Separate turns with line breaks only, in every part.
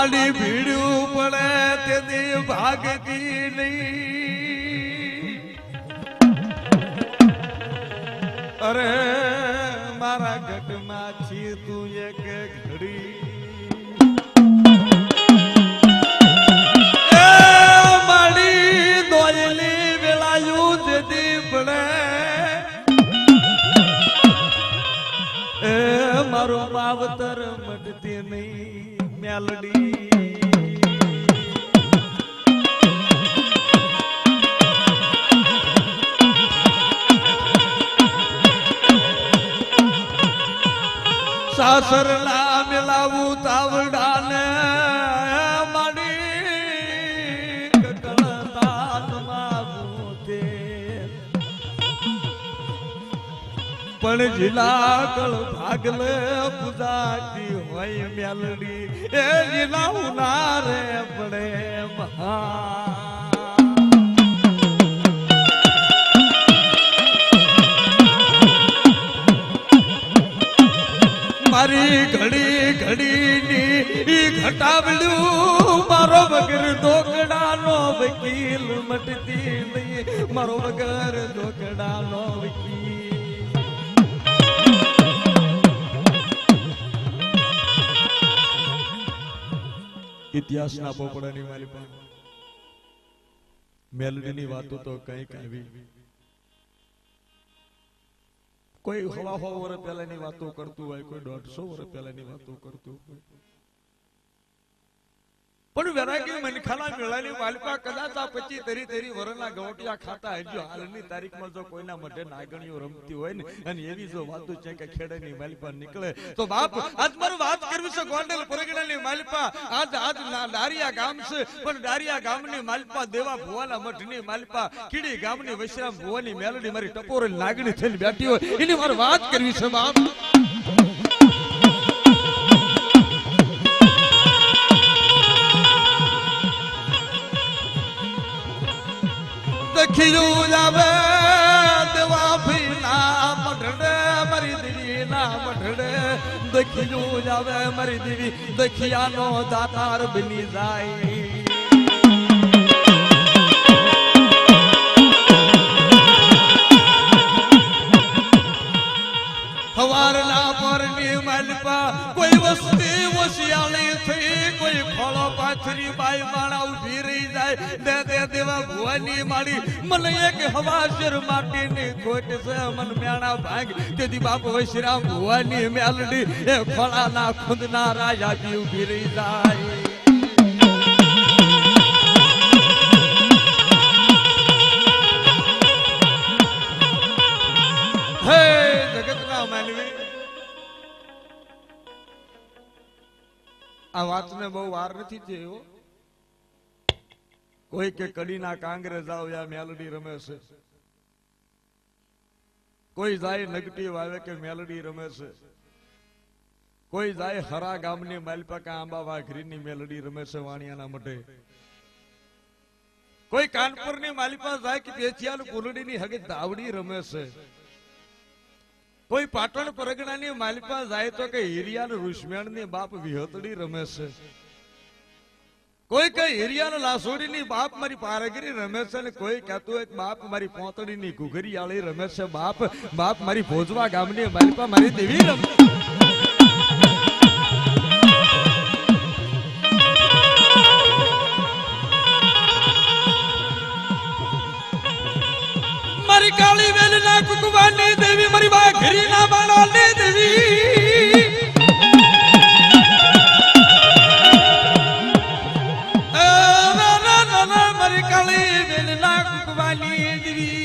માડી ભીડ્યું પડે તેથી ભાગતી નહીં અરે મારા ઘટમાં છી તું એક ઘડી માડી દોયલી વેલાયું તેથી પડે મારો માવતર મટતી નહીં મેલડી સાસરલા મેલાવું તાવડાને માડી કકળતાનમાં મોતે પણ જિલ્લા કળ ભાગલે પૂજાતી હોય મેલડી એ જિલ્લા ઉનારે પડે મારી ઘડી ઘડીની ઘટાવડ્યું મારો વગર ધોકડાનો વકીલ મટતી નહીં મારો વગર ધોકડાનો વકીલ ઇતિહાસના પોપડાની મારી પાસે મેલડીની વાતો તો કંઈક આવી કોઈ 100 વર્ષ પહેલાની વાતો કરતું હોય કોઈ 150 વર્ષ પહેલાની વાતો કરતું હોય પણ વેરાગી મનખાના મેળાની માલિકા કદાચ આ 25-30 વર્ષના ગવટિયા ખાતા હજુ હાલની તારીખમાં જો કોઈના મઢે નાગણીઓ રમતી હોય ને અને એવી જો વાતો છે કે ખેડાની માલિકા નીકળે તો બાપ આજ મારું વાત કરવી છે ગોંડલ પરગણાની માલિકા આજ ડારિયા ગામ છે પણ ડારિયા ગામની માલિકા દેવા ભુવાના મઠની માલિકા કીડી ગામની વૈશ્રામ ભુવાની મેલડી મારી ટપોરે નાગણી થઈને બેઠી હોય એની મારે વાત કરવી છે બાપ ખીલું જાવે દેવા ભીના મઢડે મારી દેવી ના મઢડે દખીલું જાવે મારી દેવી દખિયાનો દાતાર બની જાય હવારના પરની માલપા કોઈ વસ્તી વસિયાળી થઈ કોઈ ખોળો પાથરી બાઈ માણા ઉભી રહી જાય દે દે દેવા ભુવાની માડી મને એક હવાશર માટીની ખોટ છે મન મેણા ભાગ તેથી બાપ વૈશ્રામ ભુવાની મેલડી એ ખોળાના ખુદના રાજા બી ઉભી રહી જાય હે જગતના માનવી આ વાતને બહુ વાર નથી થયો કોઈ કે કડીના કાંગરે જાવ યા મેલડી રમે છે કોઈ જાય નગટી વાવે કે મેલડી રમે છે કોઈ જાય હરા ગામની માલપાકા આંબા વાઘરીની મેલડી રમે છે વાણિયાના મઢે કોઈ કાનપુરની માલિપા જાય કે પેચિયાનું કુલડીની હગે દાવડી રમે છે કોઈ પાટણ પરગણાની માલિપા જાય તો કે હિરિયાન રૂસમેણની બાપ વિહતડી રમે છે કોઈ કઈ હિરિયાન લાસોડીની બાપ મારી પારગરી રમે છે ને કોઈ કહેતું હોય બાપ મારી પોતડીની ઘુઘરીયાળી રમે છે બાપ બાપ મારી ભોજવા ગામની માલિપા મારી દેવી રમે મારી કાળી વેલના કુકવાની દેવી મારી બા ઘરીના બાળાની દેવી મારી કાળી વેલના કુકવાની દેવી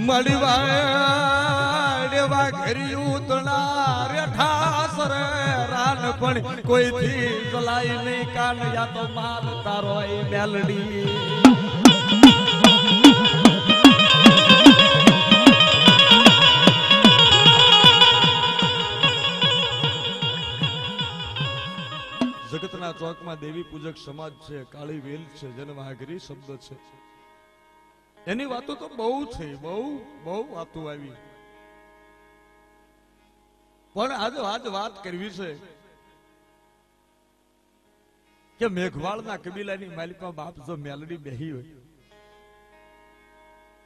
મળવા દેવા ઘરી ઉતણા રેઠા સરે પણ કોઈ થી ચલાઈ નહીં કાન યા તો માર તારો એ મેલડી જગતના ચોકમાં દેવી પૂજક સમાજ છે કાળી વેલ છે જેને વાઘરી શબ્દ છે એની વાતો તો બહુ છે બહુ બહુ વાતો આવી પણ આજ વાત કરવી છે કે મેઘવાળના કબીલાની માલિકા બાપ જો મેલડી બેહી હોય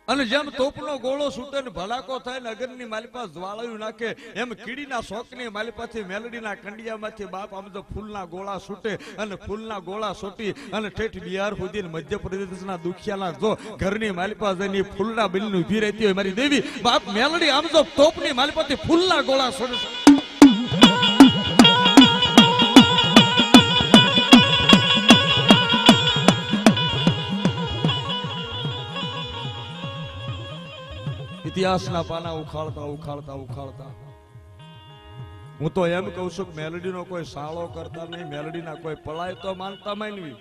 અને જેમ તોપનો ગોળો છૂટે ને ભડાકો થાય ને અગરની માલિપા જ્વાળાયું નાખે એમ કીડીના શોકની માલિપાથી મેલડીના કંડિયામાંથી બાપ આમ તો ફૂલના ગોળા છૂટે અને ફૂલના ગોળા છૂટી અને ઠેઠ બિહાર સુધી મધ્યપ્રદેશના દુખિયાના જો ઘરની માલિપા જઈને ફૂલના બની ઊભી રહેતી હોય મારી દેવી બાપ મેલડી આમ તો તોપની માલિપાથી ફૂલના ગોળા છોડે. ઇતિહાસના પાના ઉખાડતા ઉખાડતા ઉખાડતા હું તો એમ કહું છું કે મેલડીનો કોઈ સાળો કરતા નહીં, મેલડીના કોઈ પળાય તો માનતા માનવી,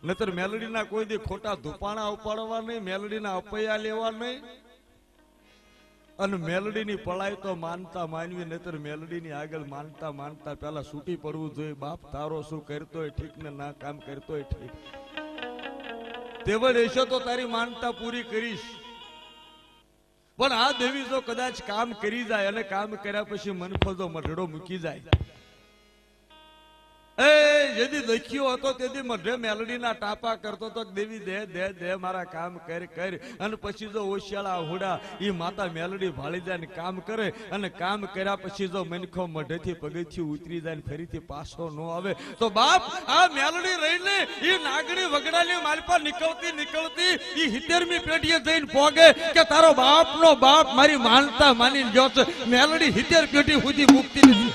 નહીતર મેલડીના કોઈ દી ખોટા ધુપાણા ઉપાડવા નહીં, મેલડીના અપૈયા લેવા નહીં અને મેલડીની પળાય તો માનતા માનવી, નહીતર મેલડીની આગળ માનતા માનતા પેલા છૂટી પડવું જોઈએ. બાપ તારો શું કરતો હોય ઠીક ને ના કામ કરતો હોય ઠીક, તેવડ હશે તો તારી માનતા પૂરી કરીશ. પણ આ દેવી જો કદાચ કામ કરી જાય અને કામ કર્યા પછી મનફો મઢડો મૂકી જાય, એ જેદી દખ્યો હતો તેથી મઢે મેલડીના ટાપા કરતો તો દેવી દે દે દે મારા કામ કર કર, અને પછી જો ઓશિયાળા હોડા ઈ માતા મેલડી ભાળી જાય ને કામ કરે અને કામ કર્યા પછી જો મનખો મઢેથી પગથિયું ઉતરી જાય ને ફરીથી પાછો ન આવે તો બાપ આ મેલડી રહીને ઈ નાગણી વગડાની માલપા નીકળતી નીકળતી ઈ 70મી પેઢીએ જઈને પોગે કે તારો બાપનો બાપ મારી માનતા માનીને ગયો છે. મેલડી 70 પેઢી સુધી મુક્તિ નથી.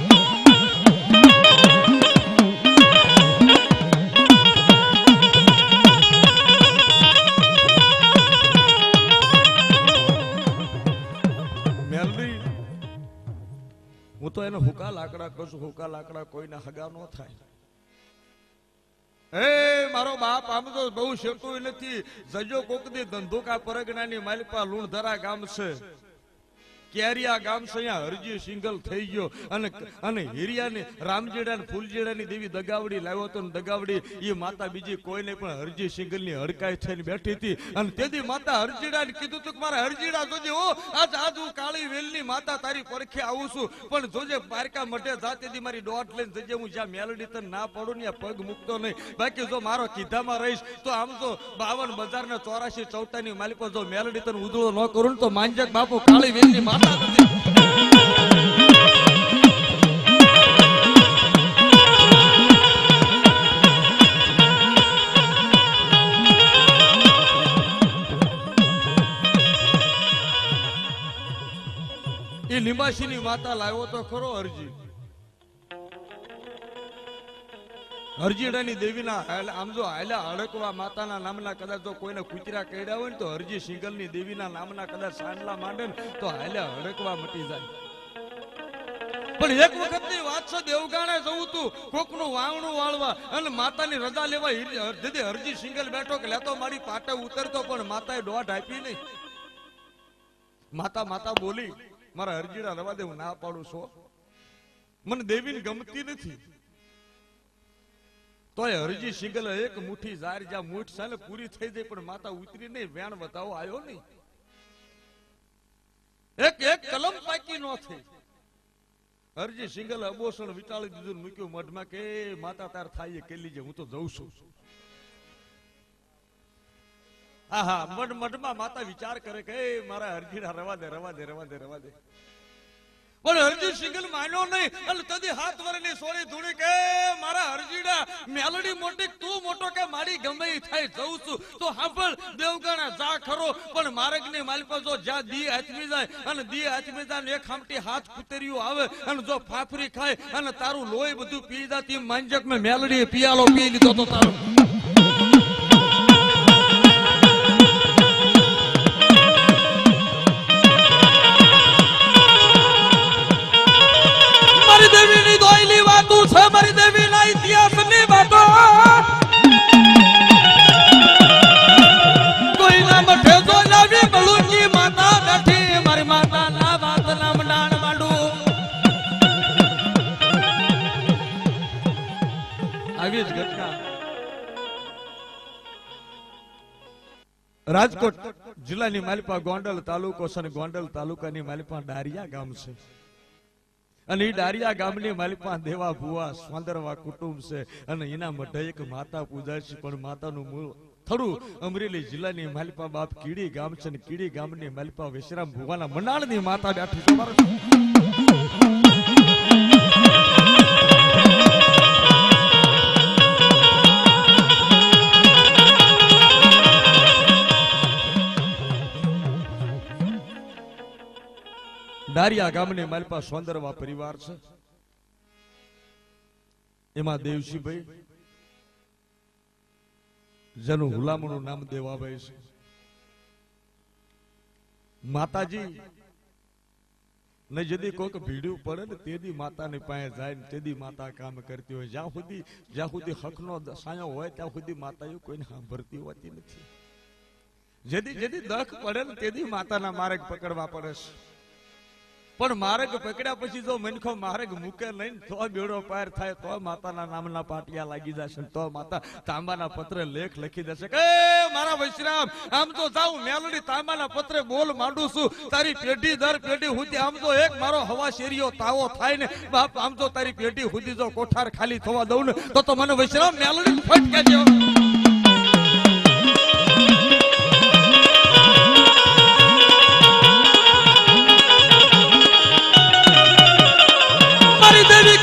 હું તો એને હુકા લાકડા કહું છું, હુકા લાકડા કોઈના હગા ન થાય. એ મારો બાપ આમ તો બહુ શેતું નથી. જજો કોકદી ધંધુકા પરગણાની માલિપા લુણધરા ગામ છે, કેરિયા ગામ છે, અહીંયા હરજી સિંગલ થઈ ગયો અને હિરિયાની રામજીડા ને ફૂલજીડાની દેવી દગાવડી લાવ્યો હતો ને દગાવડી એ માતા બીજી કોઈ નહીં પણ હરજી સિંગલ ની હડકાઈ થઈને બેઠી હતી. અને તેથી માતા હરજીડા ને કીધું તું કે મારા હરજીડા જોજે હો, આજ હું કાળી વેલની માતા તારી પરખે આવું છું, પણ જોજે પારકા મઢે જાતેથી મારી દોટ લઈને જજે, હું જ્યાં મેલડી તને ના પડું ને પગ મૂકતો નહીં. બાકી જો મારો કીધામાં રહીશ તો આમ તો 52 બજાર ને 84 ચૌટાની માલિકો જો મેલડી તને ઉધળો ન કરું ને તો માંજક બાપુ કાળી વેલની માતા એ લીંબાશીની માતા લાવ્યો તો ખરો હરજી, હરજીડાની દેવીના આમ જો હાલ્યા હડકવા માતાના નામના કદાચ જો કોઈને કૂતરા કર્યા હોય ને તો હરજી સિંગલની દેવીના નામના કદાચ સાંડલા માંડે ને તો હાલ્યા હડકવા મટી જાય. પણ એક વખતની વાત છે, દેવગાણે જવું તું કોકનું વાવણું વાળવા અને માતાની રજા લેવા હરજી સિંગલ બેઠો કે લેતો મારી પાટે ઉતરતો, પણ માતાએ દોઢ આપી નહીં. માતા માતા બોલી મારા હરજીડા રવા દે, હું ના પાડું છો, મને દેવીને ગમતી નથી. તોય હરજી સિંગલ એક મુઠ્ઠી જાર જ્યાં મૂઠ છે ને પૂરી થઈ જાય પણ માતા ઉતરી નહીં, વેણ બતાવો આવ્યો નહીં, એક એક કલમ પાકી નો થઈ. હરજી સિંગલ અબોસણ વિટાળી દીધું, મૂક્યું મઢમાં કે માતા તાર થાય કે લીજે, હું તો જઉં છું. આહા મઢમાં માતા વિચાર કરે કે મારા હરજીડા રવા દે રવા દે રવા દે રવા દે, પણ હરજી સિંગલ માન્યો નહીં. અને તદી હાથ વરની સોળી ધૂણી કે મારા હરજીડા મેલડી મોટી તું મોટો કે મારી ગમે થાય જઉં છું તો સાંભળ દેવગાણા જા ખરો, પણ માર્ગની માલિકા જો જ્યાં દી હાથમી જાય અને દી હાથમી જાય એક ખામટી હાથ કુતરીઓ આવે અને જો ફાફરી ખાય અને તારું લોહી બધું પી જાતી માંજક મેં મેલડી પિયાલો પી લીધો તો તારું. મારી દેવી ના ઇતિહાસની વાતો કોઈના મઠે જો લાવી બળુંજી માતા બેઠી, મારી માતા ના વાત ના મંડાણ માંડું. આવી જ ઘટના રાજકોટ જિલ્લાની માલિપા ગોંડલ તાલુકો છે અને ગોંડલ તાલુકાની માલિપા ડારિયા ગામ છે. અને એ ડારિયા ગામની માલિપા દેવા ભુવા સ્વાંદરવા કુટુંબ છે અને એના મઢે એક માતા પૂજા છે, પણ માતાનું મૂળ થરું અમરેલી જિલ્લાની માલિપા બાપ કીડી ગામ છે ને કીડી ગામની માલિપા વિશ્રામ ભુવાના મનાળની માતા બેઠી છે. ડારિયા ગામની માલિપા સોંદરવા પરિવાર છે. એમાં દેવશીભાઈ જેનું હુલામણું નામ દેવાભાઈ છે. માતાજી ને જદી કોઈક ભીડ્યું પડે ને તેદી માતાની પાસે જાય ને તેદી માતા કામ કરતી હોય. જ્યાં સુધી હકનો સાયો હોય ત્યાં સુધી માતા કોઈને સાંભળતી હોતી નથી. જેદી દખ પડે ને તેદી માતાના માર્ગ પકડવા પડે છે. પણ માર્ગ પકડ્યા પછી જો મનખો માર્ગ મૂકે નહીં તો બેડો પાર થાય, તો માતાના નામના પાટિયા લાગી જશે, તો માતા તાંબાના પત્રે લેખ લખી દેશે કે મારા વૈશ્રામ આમ તો જાઉં મેલડી તાંબાના પત્રે બોલ માંડું છું, તારી પેઢી દર પેઢી સુધી આમ તો એક મારો હવા શેરીઓ તાવો થાય ને બાપ, આમ તો તારી પેઢી સુધી જો કોઠાર ખાલી થવા દઉં ને તો મને વૈશ્રામ મેલડી ફટકે જેવો.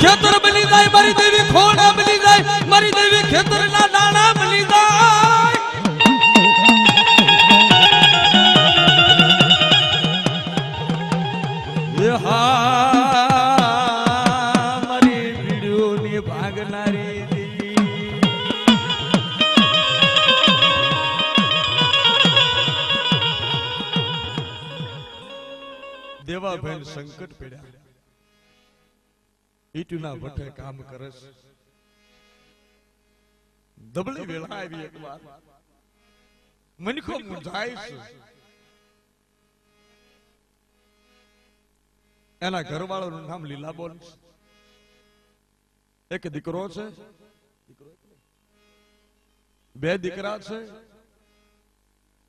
ખેતર બની જાય મારી દેવી, ખોડા બની જાય મારી દેવી, ખેતરના દાણા બની જાય. મારી પીડીઓની ભાગનારી દેવી. દેવાભાઈ સંકટ પડ્યા, ઈટના ભઠ્ઠે કામ કરે છે. દબળી વેળા આવી એક વાર મનખો મૂંઝાય છે. એના ઘરવાળાનું નામ લીલાબોન છે. એક દીકરો છે, બે દીકરા છે,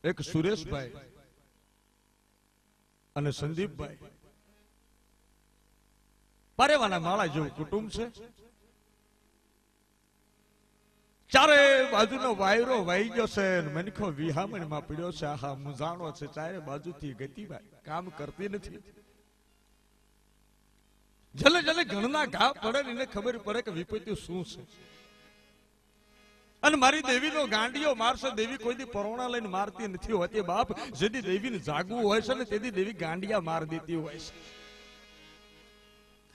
એક સુરેશભાઈ અને સંદીપભાઈ. પારેવાના માળા જેવું કુટુંબ છે. ચારે બાજુનો વાયરો વાઈ ગયો છે, મનખો વિહામણમાં પડ્યો છે. આહા મુજાણો છે, ચારે બાજુથી ગતિભાઈ કામ કરતી નથી. જલે જલે ઘણના ઘા પડે ને એને ખબર પડે કે વિપત્તિ શું છે. અને મારી દેવીનો ગાંડીઓ મારશે. દેવી કોઈ દી પરોણા લઈને મારતી નથી હોતી બાપ. જેથી દેવીને જાગવું હોય છે ને તેથી દેવી ગાંડિયા માર દેતી હોય છે.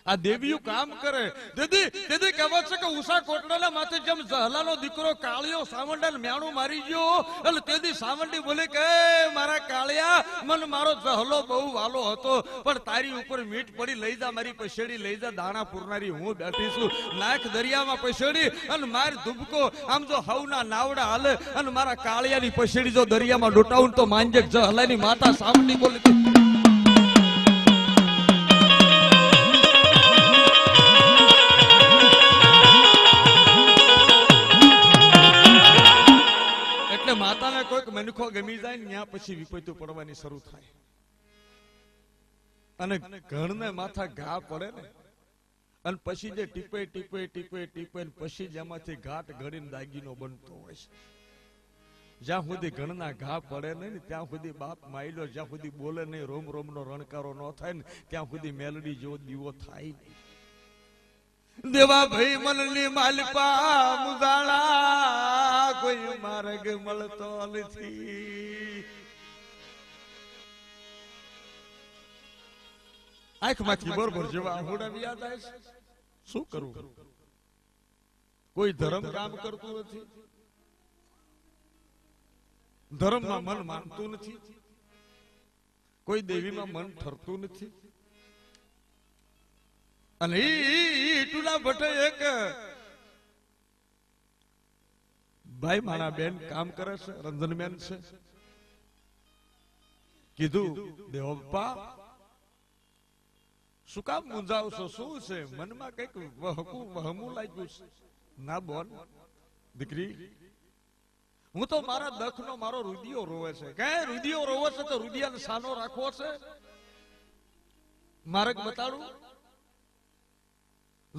આ દેવીયું કામ કરે. દીદી કહેવત છે કે ઉષા કોટડાના માથે જેમ જહલાનો દીકરો કાળિયો સાવંડા મેણું મારી ગયો એટલે તેથી સાવંડી બોલે કે મારા કાળિયા મન મારો જહલો બહુ વાલો હતો, પણ તારી ઉપર મીઠ પડી લઈ જા મારી પછેડી લઈ જા, દાણા પૂરનારી હું બેઠી છું. નાખ દરિયામાં પછેડી અને માર ધુબકો આમ જો હવના નાવડા હાલે અને મારા કાળિયાની પછેડી જો દરિયામાં ડોટાવું તો માંજક જહલાની માતા સાવંડી બોલે. માતાને કોઈક મનખો ગમી જાય ને ત્યાં પછી વિપત્તિ પડવાની શરૂ થાય. અને ઘરને માથા ઘા પડે ને અને પછી જે ટીપે ટીપે ટીપે ટીપે પછી જેમાંથી ઘાટ ઘડીને દાગીનો બનતો હોય છે. જ્યાં સુધી ઘરના ઘા પડે નહીં ને ત્યાં સુધી બાપ માયલો જ્યાં સુધી બોલે નહીં, રોમ રોમ નો રણકારો ન થાય ને ત્યાં સુધી મેલડી જેવો દીવો થાય નહીં. દેવા ભાઈ મનની માલપા મુજાણા કોઈ માર્ગ મળતો નથી. આંખમાંથી બરોબર જેવા આહુડા યાદ આવે છે. શું કરવું? કોઈ ધર્મ કામ કરતું નથી, ધર્મમાં મન માનતું નથી, કોઈ દેવીમાં મન ઠરતું નથી. અને ઈટુના ભટ્ટે એક ભાઈ મારા બેન કામ કરે છે, રંજનબેન છે. કીધું દેવપ્પા શું કામ મૂંઝાવશો, શું છે મનમાં કઈક વહમું લાગ્યું છે? ના બોલ દીકરી, હું તો મારા દખનો મારો રુદિયો રોવે છે. કે રુદિયો રોવે છે તો રુદિયાને સાનો રાખવો છે? માર્ગ બતાડું.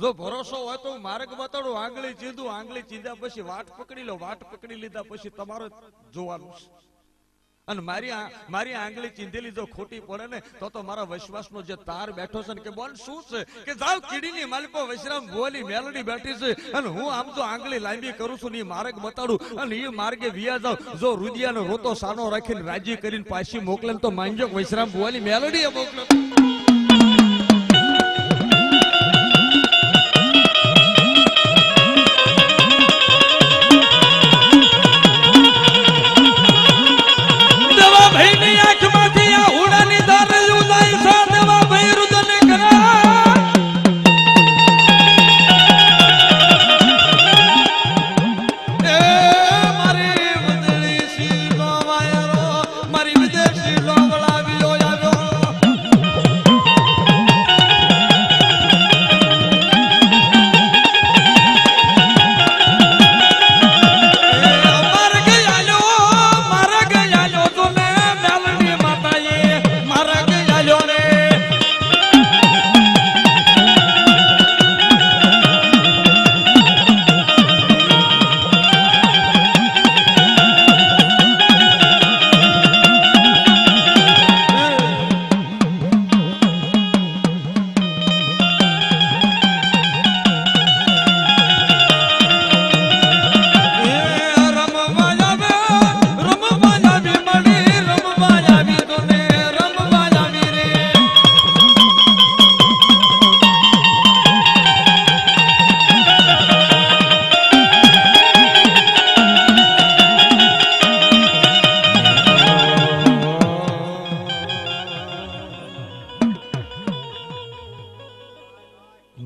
જો ભરોસો હોય તો હું માર્ગ બતાડું, આંગળી ચીંધું, આંગળી ચીંધ્યા પછી વાટ પકડી લો, વાટ પકડી લીધા પછી તમારે જોવાનું છે. અને મારી આંગળી ચીંધેલી જો ખોટી પડે ને તો મારા વિશ્વાસનો જે તાર બેઠો છે ને કે બોલ શું છે કે જાવ કીડીની માલિકો વિશ્રામ ભુવાની મેલડી બેઠી છે અને હું આમ જો આંગળી લાંબી કરું છું ને એ માર્ગ બતાડું અને એ માર્ગે વિયા જાવ. જો રુદિયાનો રોતો સાનો રાખીને રાજી કરીને પાછી મોકલે તો માંગજો વિશ્રામ ભુવાની મેલડી એ મોકલે.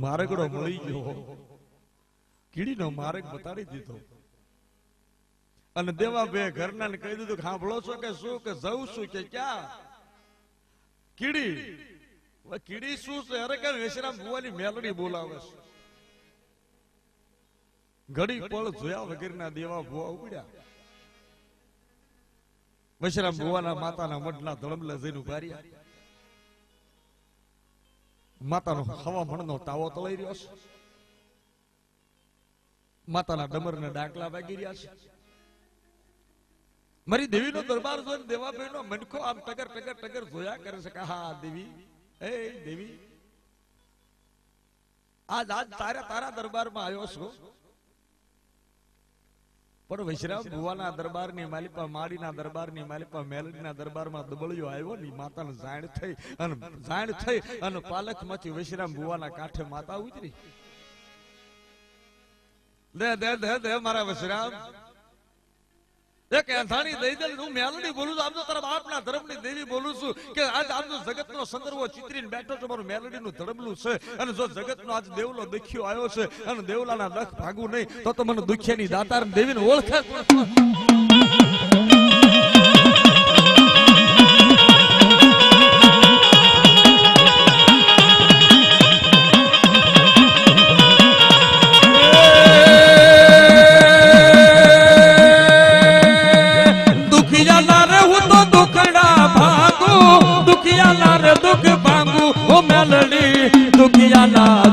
માર્ગડો મળી ગયો, કીડીનો માર્ગ બતાડી દીધો અને દેવા બે ઘરના ને કહી દીધું સાંભળો છો કે શું કે જવું છું કે ક્યાં કીડી કીડી શું છે? અરે કે વિશ્રામ ભુવાની મેલડી બોલાવે છે. ઘડી પળ જોયા વગરના દેવા ભુવા ઉડ્યા. વિશ્રામ ભુવાના માતાના મઢના ધડમલે જઈને ઉભા રહ્યા. માતાનો હવામણનો તાવો તળાઈ રહ્યો છે, માતાના ડમરને ડાકલા વાગી રહ્યા છે. મારી દેવીનો દરબાર જોઈને દેવાભાઈનો મનખો આમ ટગર ટગર ટગર જોયા કરે છે કે હા દેવી, એ દેવી આજ તારા દરબારમાં આવ્યો છો. પણ વિશ્રામ ભુવાના દરબારની માલિપા, માડીના દરબારની માલિપા, મેલડીના દરબારમાં દબળિયો આવ્યો ને માતાને જાણ થઈ અને પાલખમાંથી વિશ્રામ ભુવાના કાંઠે માતા ઉતરી. દે દે દે દે મારા વિશ્રામ, એક અંધાણી દઈ દે. હું મેલડી બોલું છું, આમ તો તારા બાપના ધર્મની દેવી બોલું છું કે આજ આમ તો જગતનો સંદર્ભો ચિત્રીને બેઠો છો. મારું મેલડીનું ધડમલું છે અને જો જગતનો આજ દેવલો દુખ્યો આવ્યો છે અને દેવલાના દખ ભાગવું નહીં તો મને દુખ્યાની દાતાર દેવીને ઓળખે.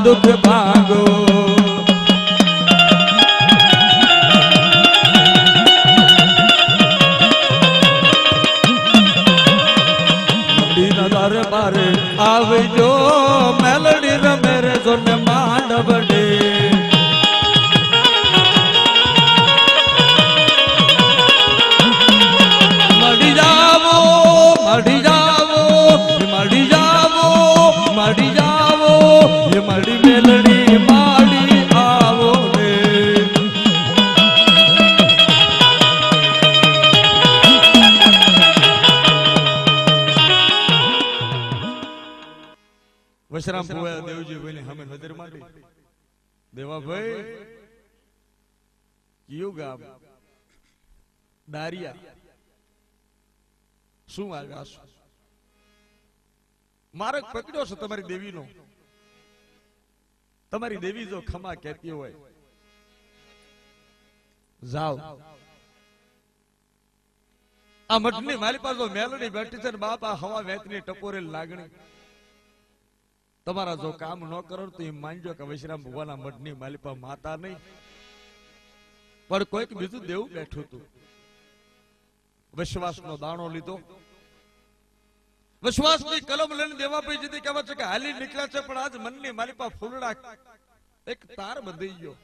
દુઃખ ભાગો દરબારે આવજો મેલડી રમે રે જોને માંડવડે. મળી જાવો મળી જાવો મળી જાવો મળી જાવો મળી મેલડી માડી આવો રે. વિશ્રામ ભુવા દેવજી ભાઈ સામે નજર માંડી. દેવાભાઈ કયું ગામ? દારિયા. શું આવ્યા છો? માર્ગ પકડ્યો છે તમારી દેવીનો. તમારી દેવી જો ખમા કહેતી હોય જાઓ. આ મઠની મારી પાસે મેલડી બેઠી છે ને બાપ આ હવા વેચની ટપોરે લાગણી તમારા જો કામ ન કરો તો એમ માનજો કે વૈશ્રામ ભગવાનના મઢની માલિપા માતા નહીં પણ કોઈક બીજું દેવું બેઠું હતું. વિશ્વાસનો દાણો લીધો, વિશ્વાસની કલમ લઈને દેવાભાઈ જીદી કહેવાય છે કે હાલી નીકળ્યા છે, પણ આજ મનની માલિપા ફૂલડા એક તાર બંધાઈ ગયો.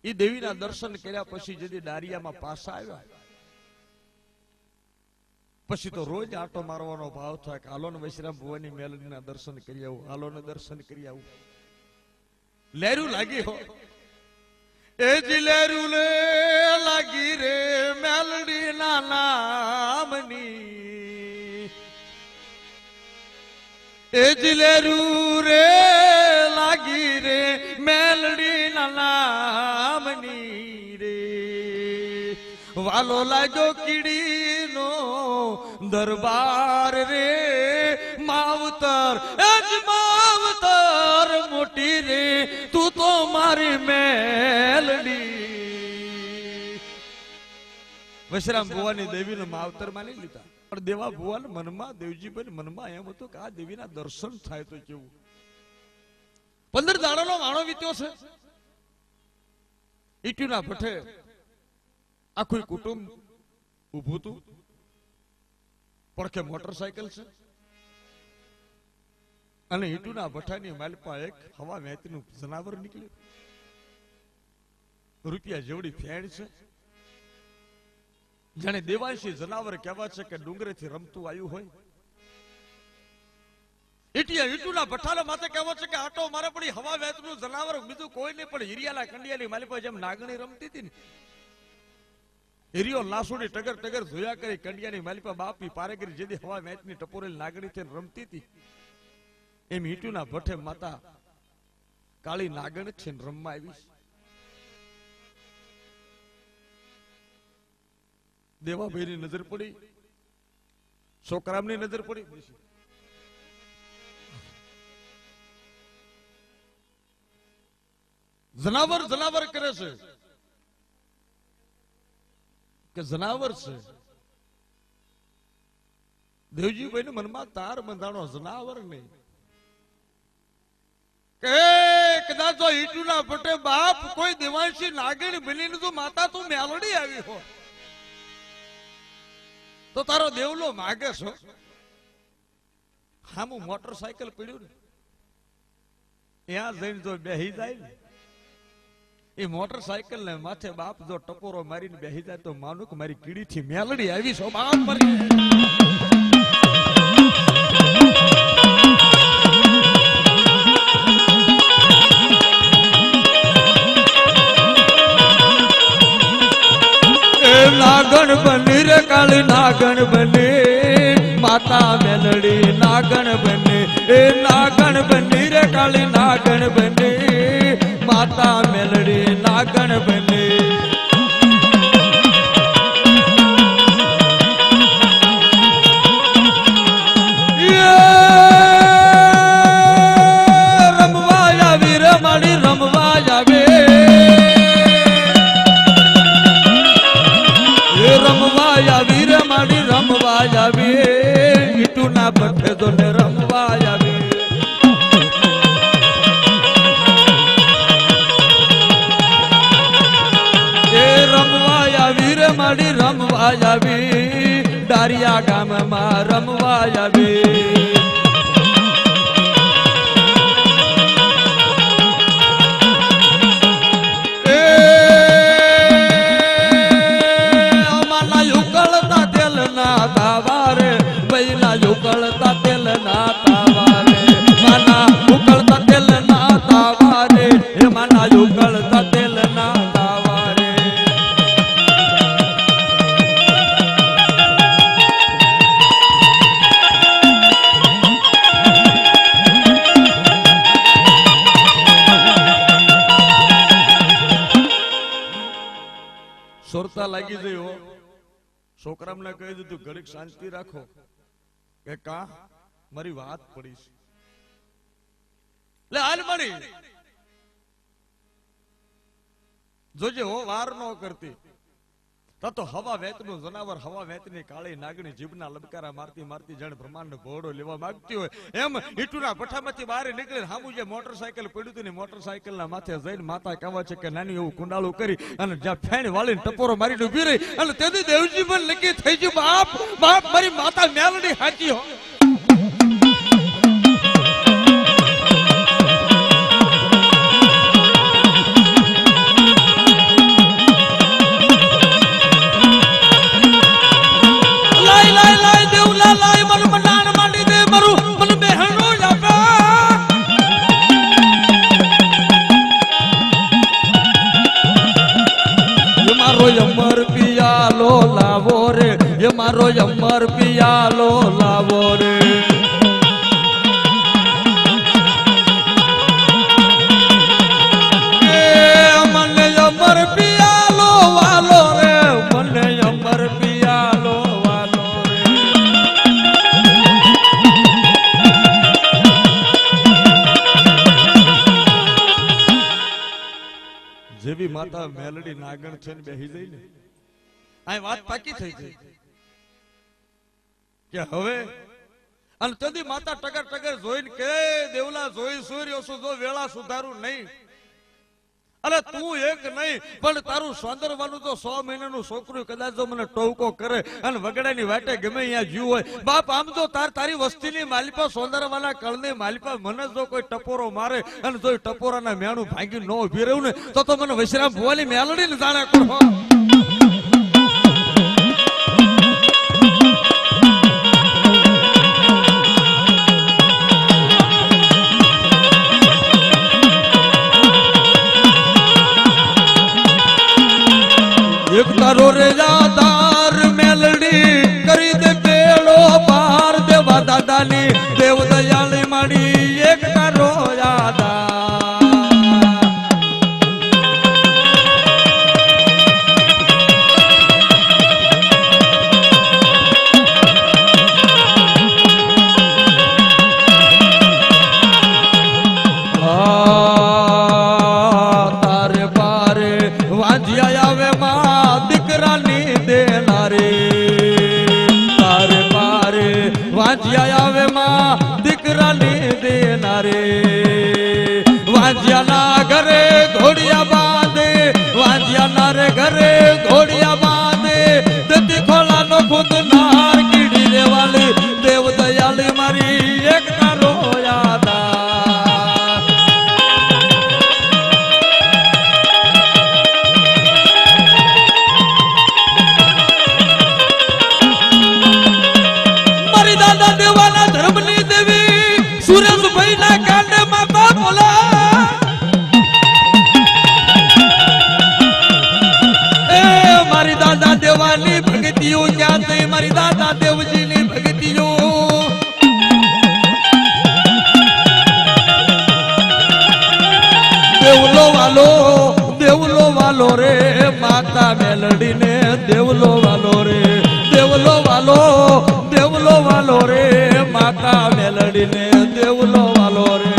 એ દેવીના દર્શન કર્યા પછી જેથી ડારિયામાં પાછા આવ્યા પછી તો રોજ આટો મારવાનો ભાવ થાય કે હાલો ને વૈશ્રામ ભુવાની મેલડીના દર્શન કરી આવું, હાલો ને દર્શન કરી આવું. લેરું લાગી હો એ જી લેરું લે લાગી રે મેલડીના નામની, એ જી લેરું રે લાગી રે મેલડીના નામની રે. વાલો લાગ્યો કીડીનો દરબાર રે માવતર, એજ માવતર મોટી રે તું તો મારી મેલડી. વૈશ્રામ ભુવાની દેવીનો માવતર માની લીધા, પણ દેવા ભુવાન મનમાં દેવજીભાઈ મનમાં એમ હતું કે આ દેવીના દર્શન થાય તો કેવું. 15 દાડાનો વાણો વીત્યો છે. ઈટીના ભઠે આખું કુટુંબ ઉભું હતું, પડખે મોટરસાયકલ છે અને ઈટુના ભઠ્ઠાની માલપા એક હવા વહેતીનું જનાવર નીકળ્યું. રૂપિયા જેવડી ફેણ છે, જાણે દેવાંશી જનાવર કહેવા છે કે ડુંગરેથી રમતું આવ્યું હોય. ઈટુના ભઠ્ઠાનો માથે કહેવો છે કે આટો મારે પડી હવા વહેતનું જનાવર બીજું કોઈ નહીં પણ હિરિયાલા કંડિયાની માલપા જેમ નાગણી રમતી હતી ને, હિરિયો લાસુડી ટગર ટગર જોયા કરી કંડિયાની માલિપા બાપી પારેગરી જેદી હવા મેચની ટપોરેલ નાગણી થઈને રમતી હતી એમ હીટુના ભઠ્ઠે માતા કાળી નાગણ છે રમવા આવી. દેવાભાઈની નજર પડી, છોકરામની નજર પડી. જનાવર જનાવર કરે છે કે જનાવર છે. દેવજીભાઈ મનમાં તાર બંધાણો જનાવર નહીં કે કદાચ ઈટુના ભટ્ટે બાપ કોઈ દેવાંશી નાગણી બનીને તો માતા તું મેલડી આવી હો તો તારો દેવલો માગે છો. હામું મોટરસાયકલ પડ્યું ને ત્યાં જઈને જો બેહી જાય ને એ મોટરસાયકલ ને માથે બાપ જો ટપોરો મારીને બેહી જાય તો માનું કે મારી કીડી થી મેલડી આવી છો બાપ મરી. નાગણ બની રે કાળી નાગણ બને માતા મેલડી નાગણ બને, એ નાગણ બની રે કાળી નાગણ બને માતા મેલડી નાગણ બને. રમવા આવી રે મારી રમવા આવે, રમવા આવી રે મારી રમવા આવી, ઈટુના ભઠ્ઠે તો ને રમવા આવી. રમવા આવી રે મારી રમવા આવી, ડારિયા ગામમાં રમવા આવી. ઉકળતા તેલ ના તાવારે માના ઉકળતા તેલ ના તાવારે, હે માના ઉકળતા તેલ ના તાવારે. સોરતા લાગી ગયો. છોકરામને કહી દીધું ઘડીક શાંતિ રાખો કે કા મારી વાત પડી છે. લે હાલ મળી જોજે હો વાર ન કરતી, તો હવા વેતનું જનાવર હવા વેતની કાળી નાગણી જીભના લબકારા મારતી મારતી જાણે બ્રહ્માંડનો ઘોડો લેવા માંગતી હોય એમ ઈટુના ભઠ્ઠામાંથી બહાર નીકળીને સામું જે મોટરસાયકલ પડ્યું હતું ને મોટરસાયકલના માથે જઈને માતા કહેવા છે કે નાની એવું કુંડાળું કરી અને જ્યાં ફેણ વાળીને ટપોરો મારીને ઊભી રહી અને તેથી દેવજી પણ નક્કી થઈ ગયું બાપ બાપ મારી માતા મેલડી હાચી હો. અમર પિયાલો લાવો રે એ મારો અમર પિયાલો લાવો રે મને અમર પિયાલો વાલો રે મને અમર પિયાલો વાલો રે જેવી માતા મેલડી નાગણ છે ને બેહી જઈ ને આ વાત પાકી થઈ ગઈ કે હવે અને તદી માતા ટગર ટગર જોઈને કે દેવલા જોઈ સૂર્ય જો વેળા સુધારું નહીં અરે તું એક નહીં પણ તારું સોંદરવાનું તો 100 મહિનાનું છોકરું કદાચ જો મને ટોકો કરે અને વગડાની વાટે ગમે અહીંયા જીવ હોય બાપ આમ જો તારી વસ્તીની માલિપા સોંદરવાના કળની માલિપા મને જો કોઈ ટપોરો મારે અને જો ટપોરાના મેણું ભાંગી ન ઉભી રહ્યું ને તો મને વૈશ્રામ ભુવાની મેલડી ને જાણે કરો એક તારો રે યાદાર મેલડી કરી દે પેલો પાર દેવા દાદાની દેવ દયાળી માડી એક તારો યાદાર તારે પારે વાંજિયા આવે માં દીકરાની દેનારે તારે પારે વાંજિયા આવે માં દીકરાની દેનારે વાંજિયાના ઘરે ઘોડિયા બાંધે વાંજિયાના રે ઘરે ઘોડિયા બાંધે દતી ખોલાનો ખુદ નાર કીડી રેવાલી દેવ દયાળી મારી એક તારો યાદા દેવાના ધર્મની દેવી સુરેશભાઈ ના કાંડે માતા બોલા એ મારી દાદા દેવાની ભગતીઓ ક્યાં થઈ મારી દાદા દેવજીની ભગતીઓ દેવલો વાલો રે માતા મેલડીને દેવલો વાલો રે દેવલો વાલો રે માતા મેલડીને દેવલો વાલો રે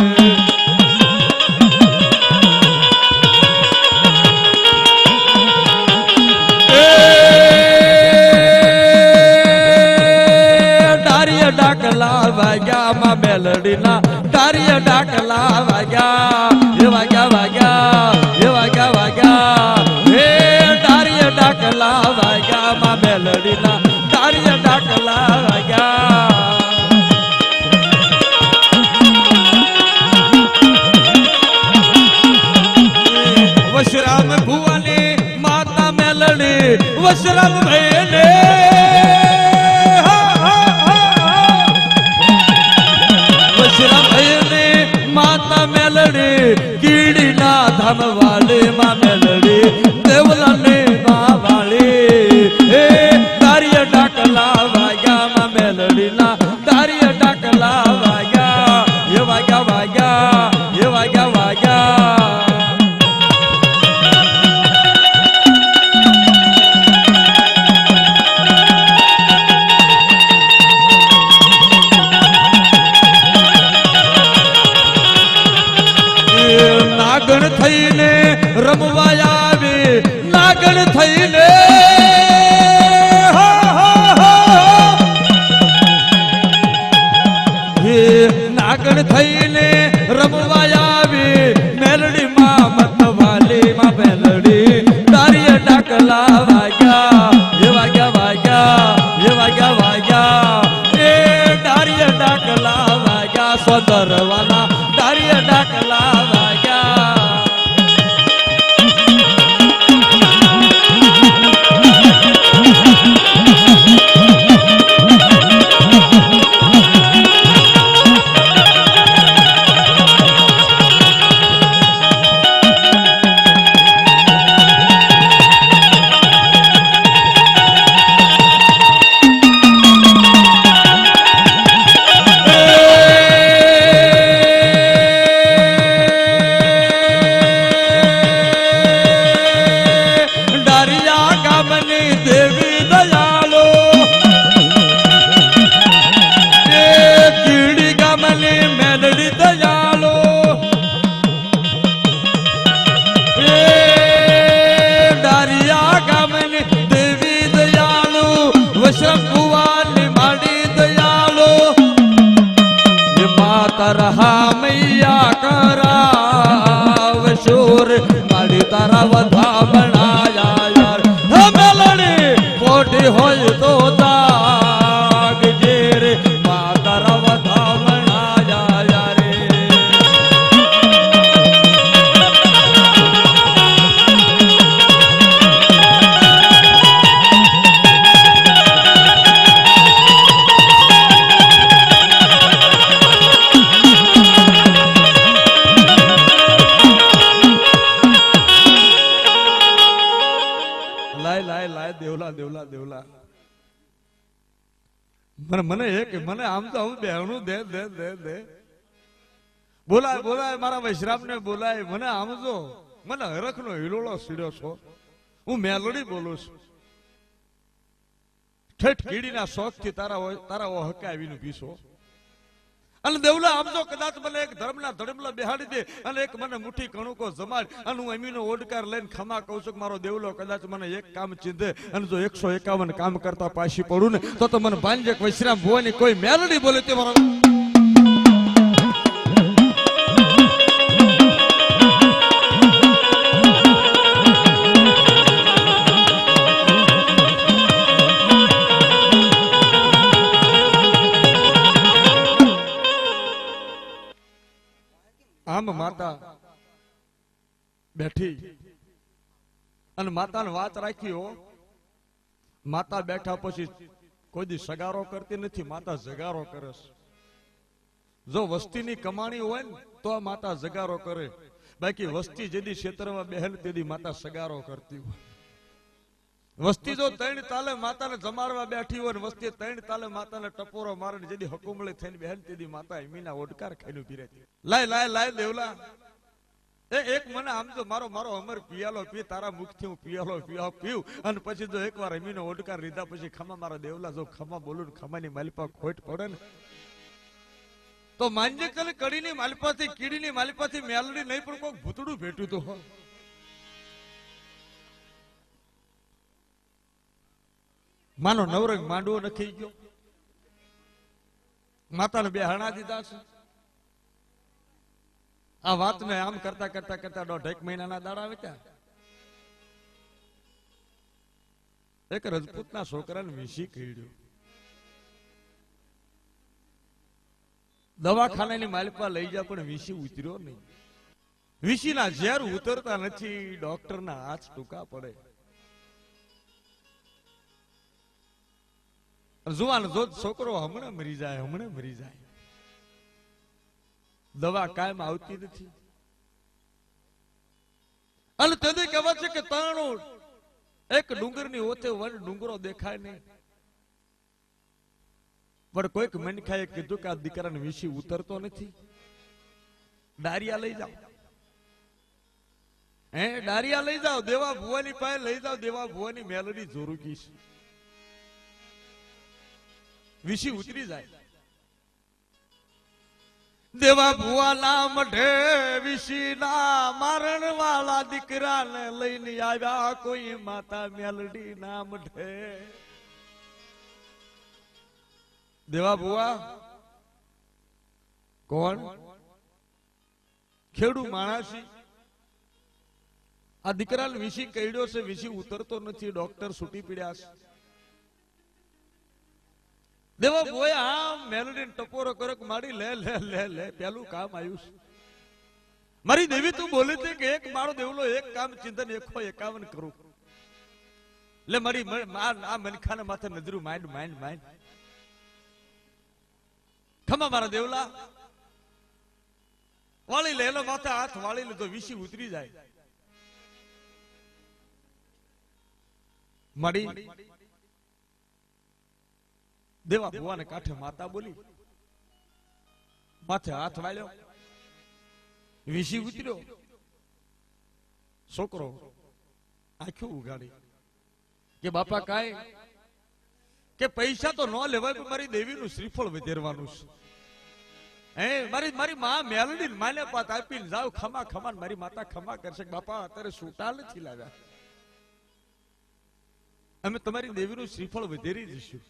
ડારિયા ડાકલા વાગ્યા માં મેલડીના ડારિયા ડાકલા વાગ્યા એ વાગ્યા વાગ્યા એ વાગ્યા વાગ્યા હે ડારિયા ડાકલા વાગ્યા માં મેલડીના ડારિયા ડાકલા વાગ્યા વશરામ ભુવાની માતા મેલડી વશરામ ભાઈને વશરામ ભાઈને માતા મેલડી કીડીના ધામ વાળી માં મેલડી દેવલાને માં વાળી હે દારિયા ડાકલા વાગ્યા માં મેલડીના દારિયા ડાકલા વાગ્યા એ વાગ્યા વાગ્યા એ વાગ્યા વાગ્યા નાગણ થઈને રે માડી તારા વધા બનાયા યાર હે મેલડી મોટી હોય તો જાગજે રે મા તારા વધા બનાયા યાર દેવલા મને એક મને આમ તો હું બેહણું દે દે દે દે બોલાય બોલાય મારા વૈશ્રામ ને બોલાય મને આમ જો મને હરખ નો હિલોળો સીડ્યો છો હું મેલડી બોલું છું ઠેઠ કીડીના શોખ થી તારા હકાવીને પીસો અને દેવલા આમ તો કદાચ મને એક ધર્મના ધડમલા બેહાડી દે અને એક મને મુઠ્ઠી કણુકો જમાડ અને હું અમીનો ઓડકાર લઈને ખમા કહું છું કે મારો દેવલો કદાચ મને એક કામ ચીંધે અને જો 151 કામ કરતા પાછી પડું ને તો મને ભાંજક વૈશ્રામ ભુવાની કોઈ મેલડી બોલે તે મારો આમ માતા બેઠી અને માતાને વાત રાખી હો માતા બેઠા પછી કોઈ દી સગારો કરતી નથી માતા જગારો કરે છે જો વસ્તીની કમાણી હોય ને તો આ માતા જગારો કરે બાકી વસ્તી જેદી ક્ષેત્રમાં બેહન તેદી માતા સગારો કરતી હોય વસ્તી જો 3 તાલે માતાને જમાડવા બેઠી હોય ને વસ્તી 3 તાલે માતાને ટપોરો મારે જેદી હકુમળી થઈને બેહન તેદી માતા ઈમીના ઓડકાર ખાઈને પીરેતી લાય લાય લાય દેવલા એક મને આમ તો મારો અમર પિયાલો પી તારા મુખથી હું પિયાલો પીવું અને પછી જો એકવાર ઈમીનો ઓડકાર લીધા પછી ખમા મારા દેવલા જો ખમા બોલું ખમાની માલિપા ખોટ પડે ને તો માનજે કલે કડીની માલિપાથી કીડીની માલિપાથી મેલડી નહીં પણ કોક ભૂતડું ભેટ્યું તો હો માનો નવરંગ માંડવો નખી ગયો માતાને બે હણા દીધા છે આ વાતને આમ કરતા કરતા કરતા 1.5 મહિનાના દાડા વેચ્યા એક રજપૂતના છોકરાને વીસી કીડ્યો દવાખાનાની માલિપા લઈ જા પણ વીસી ઉતર્યો નહીં વીસીના ઝેર ઉતરતા નથી ડોક્ટરના હાથ ટૂંકા પડે જુવાન જો છોકરો હમણાં મરી જાય દવા કાયમ આવતી નથી અને તેથી કહેવાય છે કે તાણું એક ડુંગરની ઓથે વન ડુંગરો દેખાય નહીં પણ કોઈક મનખાએ કીધું કે આ દીકરાને વીસી ઉતરતો નથી ડારિયા લઈ જાઓ ડારિયા લઈ જાઓ દેવા ભુવાની પાસે લઈ જાઓ દેવા ભુવાની મેલડી જોરુકી છે વીસી ઉતરી જાય દેવા ભુવાના મઢે વીસીના મારણ વાળા દીકરાને લઈને આવ્યા કોઈ માતા મેલડી ના મઢે દેવા ભુવા કોણ ખેડૂ માણસી આ દીકરાને વીસી કઈડ્યો છે વીસી ઉતરતો નથી ડોક્ટર છૂટી પડ્યા છે દેવા ભુવાએ આમ મેલડીને ટપોરો કરક મારી લે લે લે લે પેલું કામ આવ્યું છે મારી દેવી તું બોલી હતી કે એક મારો દેવલો એક કામ ચિંતન 151 કરું લે મારી આ મનખાને માથે નજરું માઇન્ડ ખમા મારા દેવલા વાળી લેલો માથે હાથ વાળી લીધો વીસી ઉતરી જાય મળી દેવા ભુવાને કાંઠે માતા બોલી માથે હાથ વાળ્યો વીસી ઉતર્યો છોકરો આંખો ઉગાડી કે બાપા કાય કે પૈસા તો ન લેવાય મારી દેવીનું શ્રીફળ વધેરવાનું છે મારી માં મેલડી માને પાત આપીને જાવ ખમા ખમા મારી માતા ખમા કરશે બાપા અત્યારે છૂટા નથી લાવ્યા અમે તમારી દેવીનું શ્રીફળ વધેરી દઈશું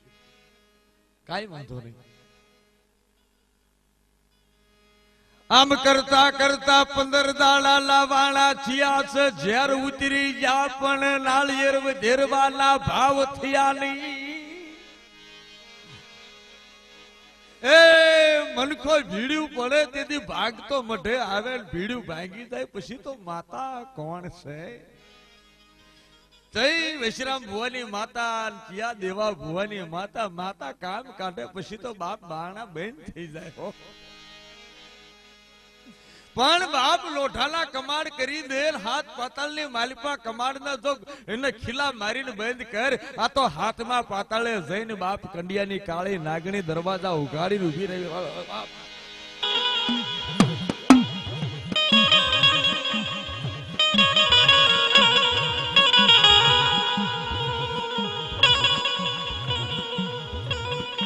કાઈ વાંધો નહીં આમ કરતા કરતા 15 દાડા લાવાણા થયા છે ઝેર ઉતરી જા પણ નાળિયેર વધેરવાના ભાવ થયા નહીં એ મનખો ભીડ્યું પડે તેથી ભાગ તો મઢે આવે ભીડ્યું ભાંગી જાય પછી તો માતા કોણ છે જય વૈશ્રામ ભુવાની માતા કિયા દેવા ભુવાની માતા માતા કામ કાઢે પછી તો બાપ બાણા બંધ થઈ જાય હો પણ બાપ લોઢાલા કમાડ કરી દે હાથ પાતાળની માલિપા કમાડ ના જો એને ખીલા મારીને બંધ કર આ તો હાથમાં પાતાળે જઈને બાપ કંડિયાની કાળી નાગણી દરવાજા ઉઘાડીને ઊભી રહી બાપ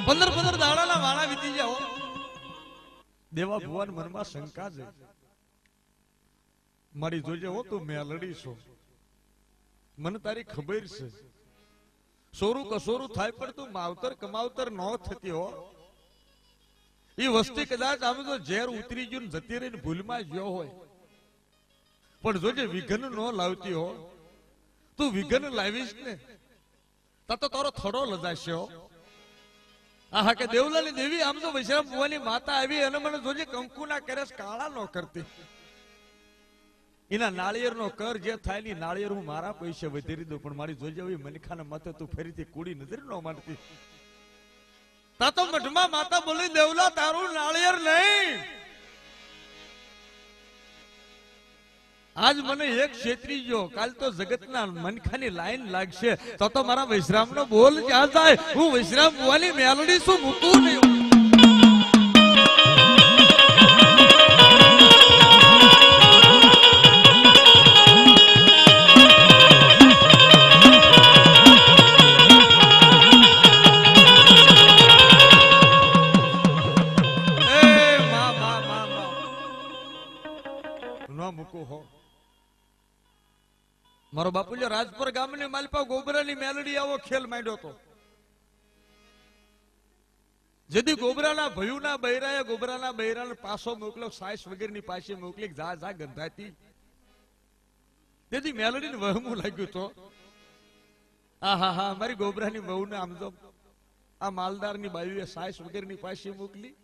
પંદર દાડાના વાળા વીતી જાઓ દેવા ભુવન મનમાં શંકા છે મારી જોજે હો તું મેલડી છો મને તારી ખબર છે સોરું કસોરું થાય પણ તું માવતર કમાવતર ન થતી હો એ વસ્તી કદાચ આમ તો ઝેર ઉતરી ગયું જતી રહીને ભૂલમાં ગયો હોય પણ જોજે વિઘન ન લાવતી હો તું વિઘન લાવીશ ને તો તારો થડો લજાશે હો આહા કે દેવલાની દેવી આમ તો વૈશ્રામ ભુવાની માતા આવી અને મને જોજે કંકુના કેરસ કાળા ન કરતી એના નાળિયેર નો કર જે થાય ની નાળિયેર હું મારા પૈસે વધેરી દઉં પણ મારી જોજે એવી મનખાના મતે તું ફરીથી કુડી નજર ન માનતી તા તો મઠમાં માતા બોલી દેવલા તારું નાળિયેર નહીં આજ મને એક ક્ષેત્રી જો કાલ તો જગતના મનખાની લાઈન લાગશે તો મારા વૈશ્રામ નો બોલ ક્યાં જાય હું વૈશ્રામ ભુવાની મેલડી શું મૂકું નહીં મારો બાપુજી રાજપુર ગામની માલપા ગોબરાની મેલડી આવો ખેલ માંડ્યો હતો જેથી ગોબરાના ભયુના બૈરાએ ગોબરાના બૈરાને પાસો મોકલ્યો સાઈસ વગેરેની પાસે મોકલી જા જા ગંધાતી તેથી મેલડીને વહમું લાગ્યું તો આહા મારી ગોબરાની વહુને આમ તો આ માલદારની બાયુએ સાઈસ વગેરેની પાસે મોકલી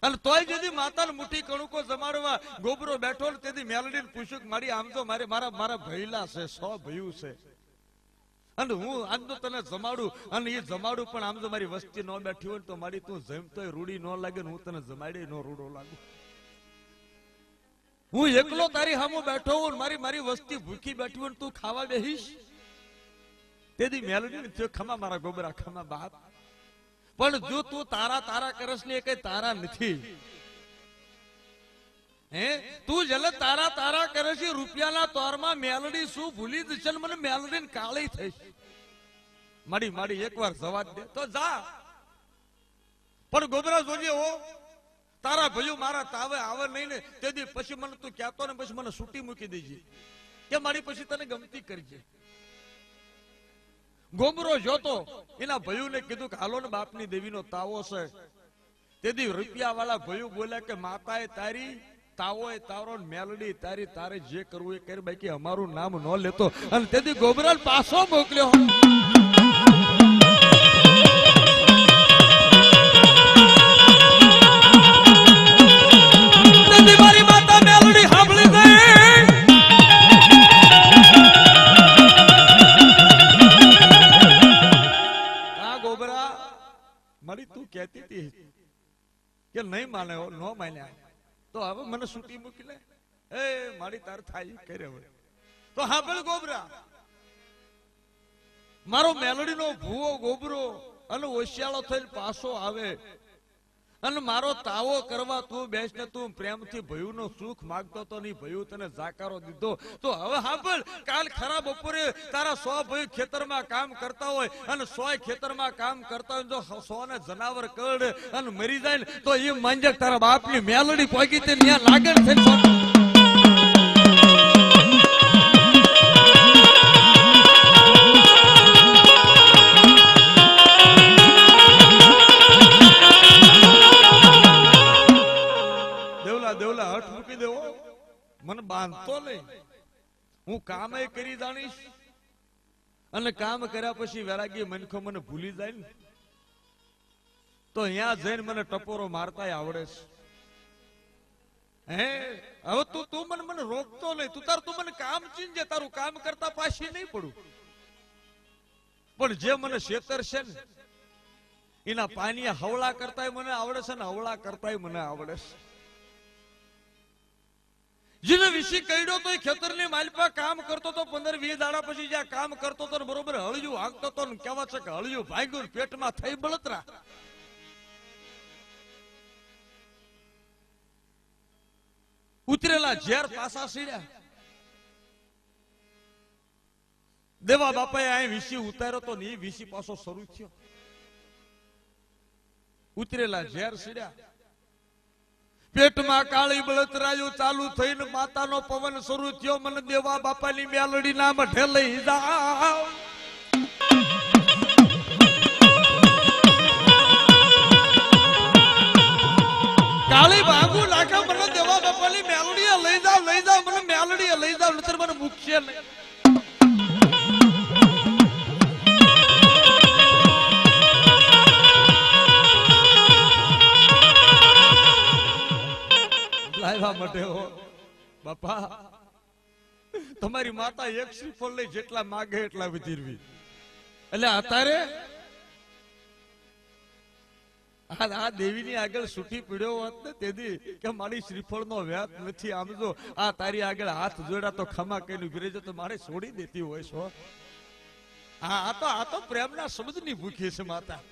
અને તોય જેથી માતાને મુઠ્ઠી કણુકો જમાડવા ગોબરો બેઠો ને તેથી મેલડીને પૂછ્યું મારી આમ તો મારા ભૈલા છે 100 ભયું છે અને હું આજ તો તને જમાડું અને એ જમાડું પણ આમ તો મારી વસ્તી ન બેઠી હોય તો મારી તું જમતોય રૂડી ન લાગે ને હું તને જમાડી ન રૂડો લાગુ હું એકલો તારી સામે બેઠો હું મારી વસ્તી ભૂખી બેઠી હોય તું ખાવા બેહીશ તેથી મેલડીને થયો ખમા મારા ગોબરા ખમા બાપ પણ જો તું તારા કરસ ને કઈ તારા નથી હે તું જલે તારા કરે છે રૂપિયાના તોરમાં મેલડી શું ભૂલી જશે મને મેલડી કાળી થઈ માડી એકવાર જવા દે તો જા પણ ગોબરા જોજે હો તારા ભયું મારા તાવે આવે નહીં ને તેથી પછી મને તું કહેતો ને પછી મને છૂટી મૂકી દેજે કે મારી પછી તને ગમતી કરજે ગોબરો જોતો એના ભયુને કીધું કે હાલો ને બાપની દેવીનો તાવો છે તેથી રૂપિયા વાળા ભયું બોલ્યા કે માતાએ તારી તાવો એ તારો મેલડી તારી તારે જે કરવું એ કરી બાકી અમારું નામ ન લેતો અને તેથી ગોબરાલ પાછો મોકલ્યો મારી માતા મેલડી સાંભળી ગઈ મારી તું કહેતી હતી કે નહીં માને ન માન્યા તો હવે મને છૂટી મૂકી લે એ મારી તાર થાય કરે તો હા ભલે ગોબરા મારો મેલડીનો ભૂવો ગોબરો અને ઓશિયાળો થઈને પાછો આવે અને મારો તાવો કરવા તું બેસ ને તું પ્રેમથી ભયુનો સુખ માંગતો તો નહીં ભયુ તને જાકારો દીધો તો હવે સાંભળ કાલ ખરા બપોરે તારા 100 ભયુ ખેતરમાં કામ કરતા હોય અને 100 ખેતરમાં કામ કરતા હોય જો 100 ને જનાવર કડ અને મરી જાય ને તો એ માંજક તારા બાપની મેલડી પોગી તે ત્યાં લાગણ થઈને બાંધતો નહીં, હું કામે કરી જાણીશ અને કામ કર્યા પછી વૈરાગી મનખો મને ભૂલી જાય ને તો અહીંયા જઈને મને ટપોરો મારતા આવડે છે. હે હવે તું મને રોકતો નહીં, તું મને કામ ચીનજે, તારું કામ કરતા પાછી નહીં પડું. પણ જે મને શેતર છે ને એના પાણી હવળા કરતા મને આવડે છે ને હવળા કરતા મને આવડે છે. જેને વિશે કઈડો તો ખેતરની માલપા કામ કરતો તો 15-20 દાડા પછી જ્યાં કામ કરતો તો બરોબર હળિયું હાંકતો તો કેવા છે કે હળિયું ભાગ્યું પેટમાં થઈ બળતરા. ઉતરેલા ઝેર પાસા સીડ્યા. દેવા બાપાએ અહીં વિસી ઉતાર્યો તો ને વિસી પાછો શરૂ થયો. ઉતરેલા ઝેર સીડ્યા, પેટમાં કાળી બળતરાયું ચાલુ થઈને માતાનો પવન શરૂ થયો. મને દેવા બાપાની મેલડી ના મઠે લઈ જાઓ. કાળી ભાગુ લાખા મને દેવા બાપાની મેલડીએ લઈ જાવ, મને મેલડીએ લઈ જાવ, નતર મને મૂકશે નહીં. લાવ્યા માટે હો બાપા, તમારી માતા એક શ્રીફળ લઈ જેટલા માગે એટલા વધીરવી. એટલે અત્યારે આ દેવીની આગળ છૂટી પીડ્યો હોત ને તેથી કે મારી શ્રીફળ નો વ્યાપ નથી, આમ જો આ તારી આગળ હાથ જોડા તો ખમા કઈને ઉભી રહી તો મારે છોડી દેતી હોય છો. આ તો પ્રેમના શબ્દની ભૂખી છે માતા.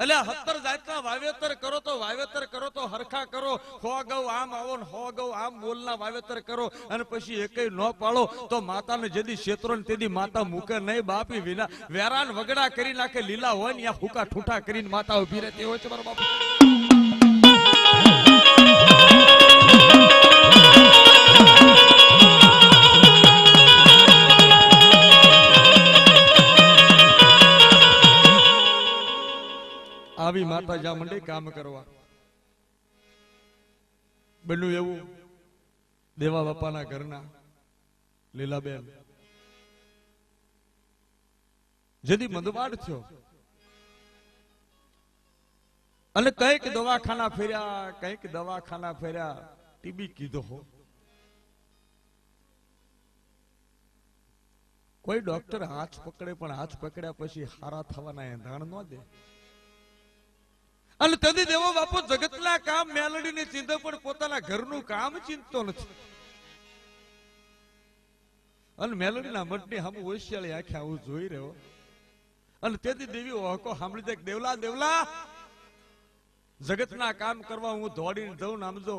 એટલે 70 જાતના વાવેતર કરો તો હરખા કરો. 100 ગૌ આમ આવો ને 100 ગૌ આમ મોલના વાવેતર કરો અને પછી એકેય ન પાળો તો માતાને જેદી ક્ષેત્રો ને તેદી માતા મૂકે નહીં. બાપી વિના વેરાન વગડા કરી નાખે, લીલા હોય ને હુકા ઠૂઠા કરીને માતા ઉભી રહેતી હોય છે મારો બાપુ. આવી માતા જ્યાં મંડે કામ કરવા. બન્યું એવું દેવા બાપાના ઘરના લીલાબેન જેથી મંદવાડ થયો અને કઈક દવાખાના ફેર્યા, ટીબી કીધો હો. કોઈ ડોક્ટર હાથ પકડે પણ હાથ પકડ્યા પછી હારા થવાના એંધાણ ન દે. અને તેથી દેવો બાપુ જગતના કામ મેલડીને ચિંતા પણ પોતાના ઘરનું કામ ચિંતતો નથી. અને મેલડીના મઠની સામે હોશિયાળી આંખે આવું જોઈ રહ્યો. અને તેથી દેવી હોકો સાંભળી જાય, દેવલા જગતના કામ કરવા હું દોડીને જઉં ને આમ જો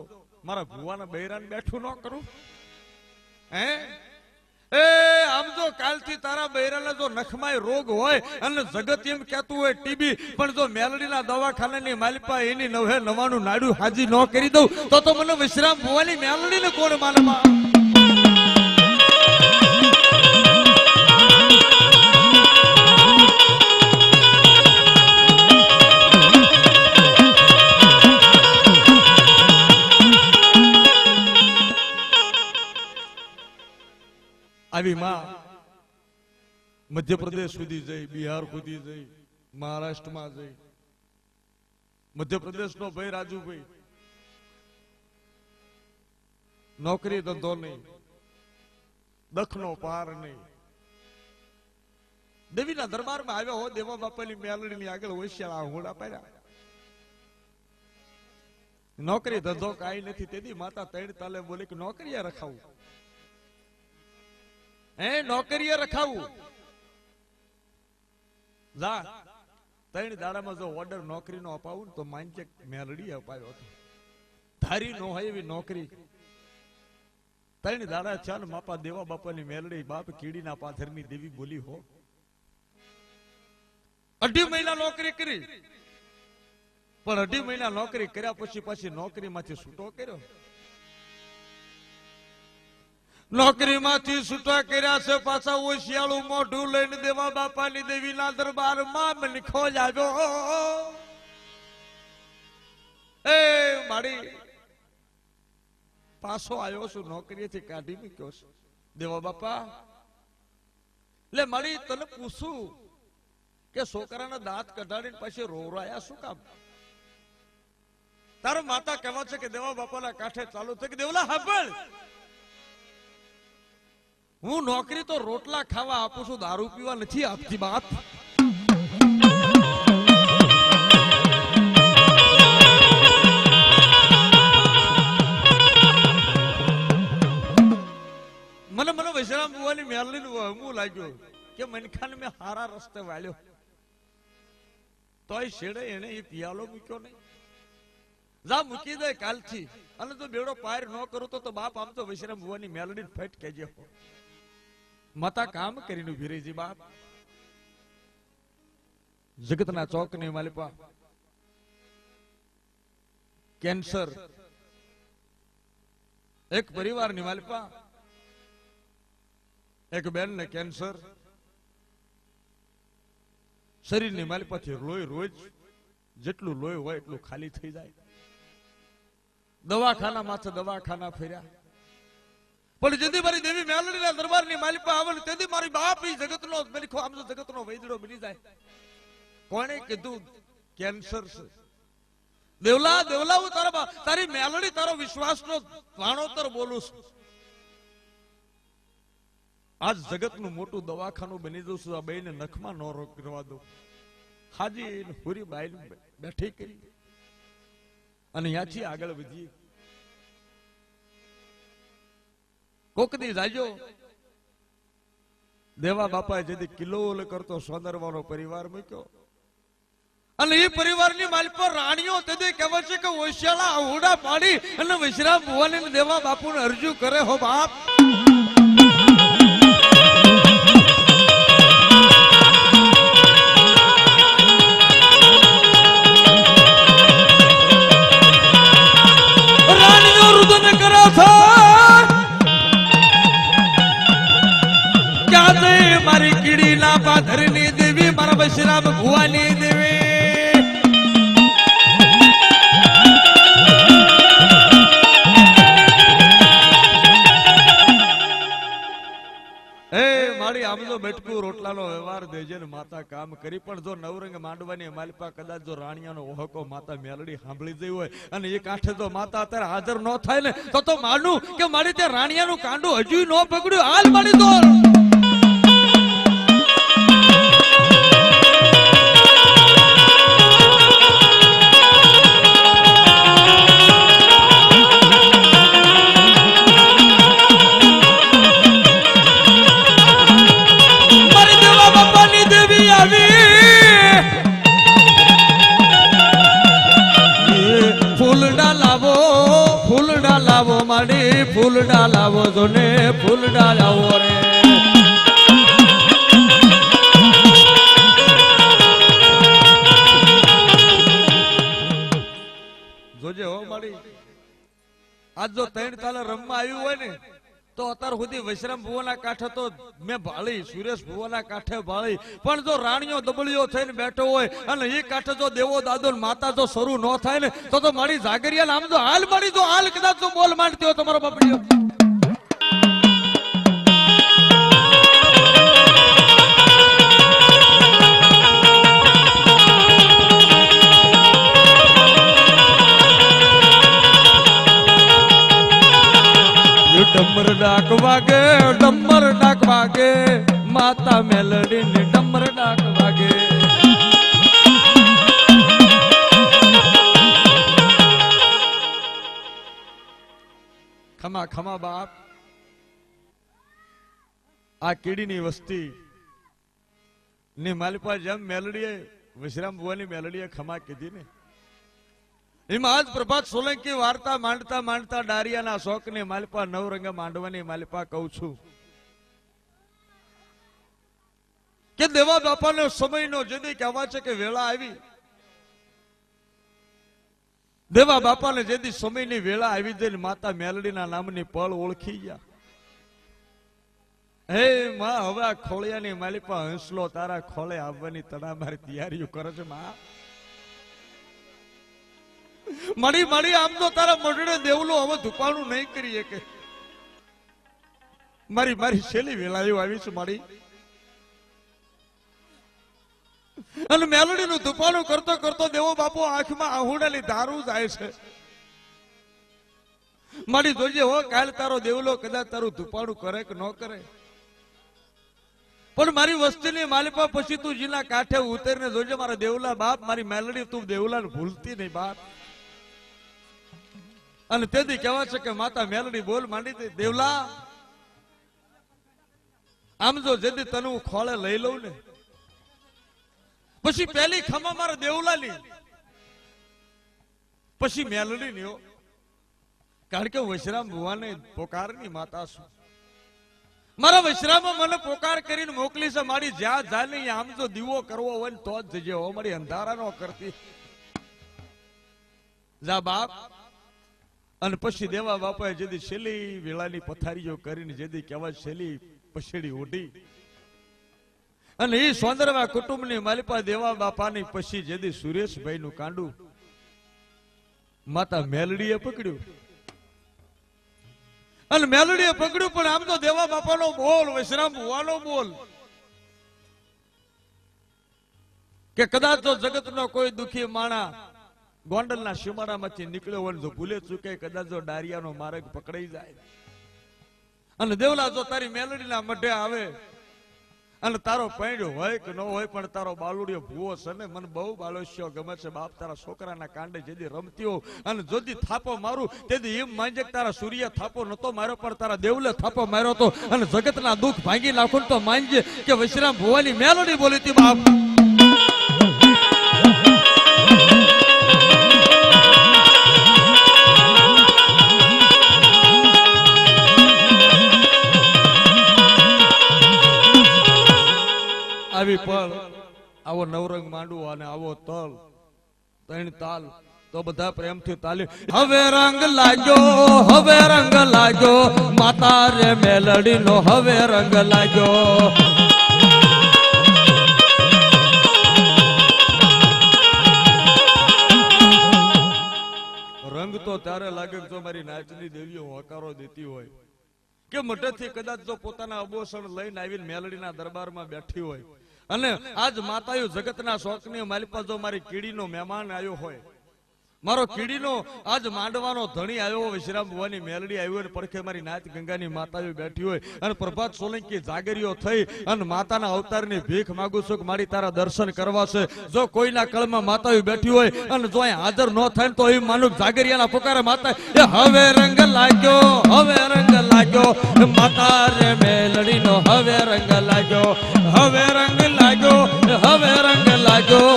મારા ભુવાના બૈરાને બેઠું ન કરું. હે આમ જો કાલથી તારા બૈરાને જો નખમાય રોગ હોય અને જગત એમ કહેતું હોય ટીબી, પણ જો મેલડીના દવાખાનાની માલિપા એની 99 નાડું હાજી ન કરી દઉં તો મને વિશ્રામ ભુવાની મેલડીને કોણ માને? આવી માં મધ્યપ્રદેશ સુધી જઈ, બિહાર સુધી જઈ, મહારાષ્ટ્રમાં જઈ. મધ્યપ્રદેશ નો ભાઈ રાજુભાઈ નોકરી ધંધો નહીં, દખનો પાર નહીં. દેવીના દરબારમાં આવ્યા હો, દેવા બાપાની મેલડીની આગળ હોશિયાળા હોડા પાડ્યા. નોકરી ધંધો કાંઈ નથી. તેથી માતા 3 તાલે બોલે કે નોકરીએ રખાવું, નોકરીએ રખાવું. જા 3 દાડામાં જો ઓર્ડર નોકરીનો અપાવું ને તો માનજે મેલડી અપાયો હતો. ધારી નો હોય એવી નોકરી. 3 દાડા છે ને માપા દેવા બાપાની મેલડી બાપ કીડીના પાથરની દેવી બોલી હો. 2.5 મહિના નોકરી કરી, પણ 2.5 મહિના નોકરી કર્યા પછી નોકરીમાંથી છૂટો કર્યો. નોકરીમાંથી છૂટા કર્યા છે પાછા ઓશિયાળું મોઢું લઈને દેવા બાપાની દેવીના દરબારમાં મનખો જ આવ્યો. મારી પાછો આવ્યો છું, નોકરીએથી કાઢી મૂક્યો છે. દેવા બાપા લે મારી તને પૂછું કે છોકરાના દાંત કઢાડીને પછી રોવરાયા શું કામ? તારો માતા કહેવા છે કે દેવા બાપાના કાંઠે ચાલુ થઈ કે દેવલા હાંભળ, હું નોકરી તો રોટલા ખાવા આપું છું, દારૂ પીવા નથી આપતી બાપ. મને વૈશ્રામ બુવાની મેલની હમું લાગ્યું કે મનખાને મેં હારા રસ્તે વાળ્યો, તોય છેડે એને એ પિયાલો મૂક્યો નહીં. જા મૂકી દે કાલથી, અને જો બેડો પાર ન કરું તો બાપ આમ તો વૈશ્રામ બુવાની મેલડી ફટ કેજે મતા કામ કરીને ઉભી રહી બાપ. જગતના ચોક ની માલિપા કેન્સર, એક પરિવાર ની માલિપા એક બેન ને કેન્સર, શરીર ની માલિપાથી લોહી રોજ જેટલું લોહી હોય એટલું ખાલી થઈ જાય. દવાખાના માથે દવાખાના ફર્યા, પણ જેથી મારી દેવી મેલડીના દરબારની માલિપા આવે તેથી મારી બાપ ઈ જગતનો મેલખો આમ તો જગતનો વૈદડો બની જાય. કોણે કીધું કેન્સર છે? દેવલા દેવલા હું તારી મેલડી તારો વિશ્વાસનો વાણોતર બોલું છું. આજ જગતનું મોટું દવાખાનું બની જવું છું. આ બેને નખમાં ન રોકવા દઉં. હાજી પૂરી બાઈ બેઠી કરી અને ત્યાંથી આગળ વધીએ. કોક દી જાજો દેવા બાપાએ જેથી કિલોલ કરતો સોંદરવાનો પરિવાર મૂક્યો, અને એ પરિવારની માલ પર રાણીઓ તેથી કહેવાય છે કે ઓશિયાળા આવડા પાડી અને વૈશ્રામ ભુવાની દેવા બાપુને અરજુ કરે હો બાપ. રાણીઓ રુદન કરે છે મારી કીડી ના પાથરની દેવી મારા વૈશ્રામ ભુવાની દેવી. મારી આમ તો બેઠકું રોટલાનો વ્યવહાર દેજે ને માતા કામ કરી, પણ જો નવરંગ માંડવાની માલિપા કદાચ જો રાણીયાનો ઓહકો માતા મેલડી સાંભળી જઈ હોય અને એ કાંઠે જો માતા અત્યારે હાજર ન થાય ને તો માનું કે મારી ત્યાં રાણીયાનું કાંડું હજુ ન પકડ્યું. હાલ મારી તો ફૂલડા લાવો જો ને ફૂલડા લાવો રે. જોજે હો માડી, આજ જો 3 તાલે રમવા આવ્યું હોય ને તો અત્યાર સુધી વૈશ્રામ ભુવાના કાંઠે તો મેં ભાળી, સુરેશ ભુવાના કાંઠે ભાળી, પણ જો રાણીઓ દબળીઓ થઈને બેઠો હોય અને એ કાંઠે જો દેવો દાદો માતા જો શરૂ ન થાય ને તો મારી જાગરિયા આમ તો હાલ મારી જો હાલ કદાચ જો બોલ માંડતી હોય તમારો બાપડીઓ. ડમર ડાક વાગે, ડમર ડાક વાગે, માતા મેલડી ને ડમર ડાક વાગે. ખમા ખમા બાપ, આ કીડીની વસ્તી ની માલિપા જેમ મેલડીએ વૈશ્રામ ભુવાની મેલડીએ ખમા કીધી ને એમાં આજ પ્રભાત સોલંકી વાર્તા માંડતા માંડતા ડારિયાના શોક ની માલિપા નવરંગ માંડવાની માલિપા કહું છું કે દેવા બાપાનો સમયનો જેદી કહેવા છે કે વેળા આવી, દેવા બાપાને જેદી સમયની વેળા આવી જઈને માતા મેલડીના નામની પળ ઓળખી ગયા. હે માં હવે આ ખોળિયાની માલિપા હંસલો તારા ખોળે આવવાની તડામારી તૈયારીઓ કરે છે માં. મારી મારી આમ તો તારા મઢડે દેવલો હવે ધુપાણું નહીં કરી શકે. મારી મારી છેલ્લી વેલાયો આવી છે મારી. અને મેલડી નું ધુપાણું કરતો કરતો દેવો બાપુ આંખમાં આહુડાની ધારું જાય છે. મારી જોજે હો કાલ તારો દેવલો કદાચ તારું ધુપાણું કરે કે ન કરે, પણ મારી વસ્તીની માલિપા પછી તું જીના કાંઠે ઉતરીને જોજે મારા દેવલા બાપ, મારી મેલડી તું દેવલાને ભૂલતી નહીં બાપ. અને તેથી કહેવા છે કે માતા મેલડી બોલ માંડી દે દેવલા. આમ જો જેથી તને હું ખોળે લઈ લઉં ને પછી પહેલી ખમા મારા દેવલાની, પછી મેલડી ની. કારણ કે વૈશ્રામ ભુવાને પોકારની માતા છું. મારા વૈશ્રામાં મને પોકાર કરીને મોકલી છે મારી. જ્યાં જાય ને આમ જો દીવો કરવો હોય ને તો જ જજે હો મારી, અંધારા નો કરતી જા બાપ. અને પછી દેવા બાપાએ જેદી છેલ્લી વેળાની પથારીઓ કરીને જેદી કહેવાય છેલ્લી પછેડી ઓઢી અને એ સોંદરવા કુટુંબની માલિપા દેવા બાપાની પછી જેદી સુરેશભાઈ નું કાંડું માતા મેલડીએ પકડ્યું. અને મેલડીએ પકડ્યું પણ આમ તો દેવા બાપાનો બોલ, વૈશ્રામ ભુવાનો બોલ કે કદાચ જો જગતનો કોઈ દુખી માણા ગોંડલના સીમાડામાંથી નીકળ્યો હોય તો ભૂલે ચૂકે કદાચ જો ડારિયાનો માર્ગ પકડાઈ જાય અને દેવલા જો તારી મેલડીના મઢે આવે અને તારો પૈણ્યો હોય કે ન હોય પણ તારો બાલુડિયો ભૂવો છે ને મને બહુ બાલોશ્યો ગમે છે બાપ. તારા છોકરાના કાંડે જેદી રમતી હો અને જોદી થાપો મારું તેથી એમ માંજે તારા સૂર્ય થાપો નતો માર્યો પણ તારા દેવલે થાપો માર્યો હતો અને જગતના દુઃખ ભાંગી નાખું તો માંજે કે વૈશ્રામ ભુવાની મેલડી બોલી હતી બાપ. આવી પળ આવો નવરંગ માંડવો અને આવો તલ ત્રણ તાલ તો બધા પ્રેમથી તાલી. હવે રંગ લાગ્યો માતા રે મેલડી નો હવે રંગ લાગ્યો. રંગ તો ત્યારે લાગે જો મારી નાચની દેવીઓ હોકારો દેતી હોય કે મઠેથી કદાચ જો પોતાના અબોસણ લઈને આવીને મેલડીના દરબારમાં બેઠી હોય અને આજ માતાઓ જગતના શોખની માલિપા જો મારી કીડીનો મહેમાન આવ્યો હોય, મારો કીડીનો આજ માંડવાનો ધણી આવ્યો, વૈશ્રામ ભુવાની મેલડી આવ્યો અને પડખે મારી નાચ ગંગાની માતાઓ બેઠી હોય અને પ્રભાત સોલંકી જાગરીઓ થઈ અને માતાના અવતારની ભીખ માંગુ છું કે મારી તારા દર્શન કરવા છે. જો કોઈના કળમાં માતાઓ બેઠી હોય અને જો અહીં હાજર ન થાય તો એ માનું જાગરિયાના પુકારે માતા એ હવે રંગ લાગ્યો માતા રે મેલડી નો હવે રંગ લાગ્યો. હવે રંગ લાગ્યો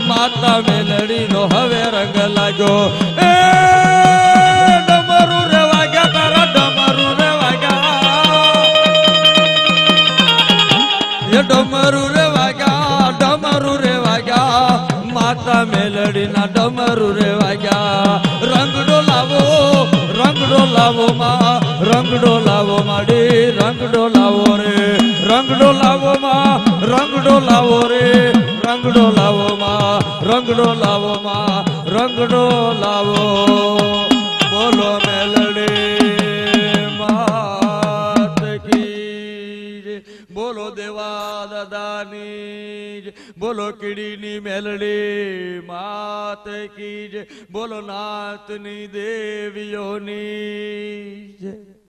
માતા મેલડી નો હવે રંગ લાગ્યો. એ ડમરુ રે વાગ્યા તારા ડમરુ રે વાગ્યા, એ ડમરુ રે વાગ્યા માતા મેલડી ના ડમરુ રે વાગ્યા. રંગડો લાવો માં રંગડો લાવો માડી રંગડો લાવો રે, રંગડો લાવો માં રંગડો લાવો રે, રંગડો લાવો માં રંગડો લાવો માં રંગડો લાવો. બોલો મેલડી માત કી, બોલો દેવા દાદાની, બોલો કીડીની મેલડી માત કી, બોલો નાથની દેવીઓની.